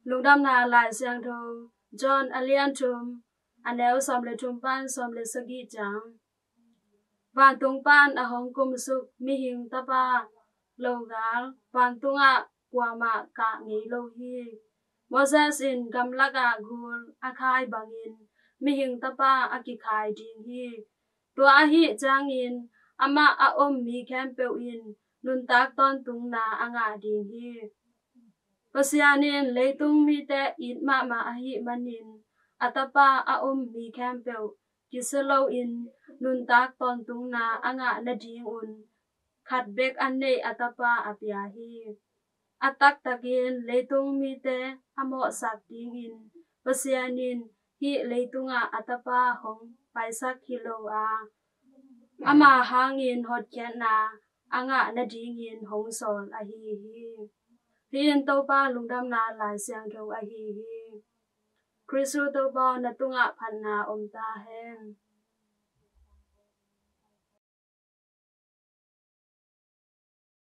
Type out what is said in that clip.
lungdam na lai siang tho John alian thum anel som le thum pan som le sagi chang van tung pan a hong kum suk mi hing tapa logal van tunga kwama ka ngi lo hi Moses in gamlaga gul akai bangin mi hing tapa akikai ding hi tua hi changin ama a mi campeu in nun tak ton tung na anga ding hi pasianin leitung mi te in ma a hi manin atapa a mi campeu kiselo in nun tak ton tung na anga na ding un khat bek an nei atapa apia hi atak takin leitung mi te amo sak ding in pasianin hi leitunga atapa hong paisak kilo a ama hangin hot kyan na anga na ding in hong sol a hi Rien to pa lungdam na lai siang tho a hi Kristu to pa na tunga phan na ta hen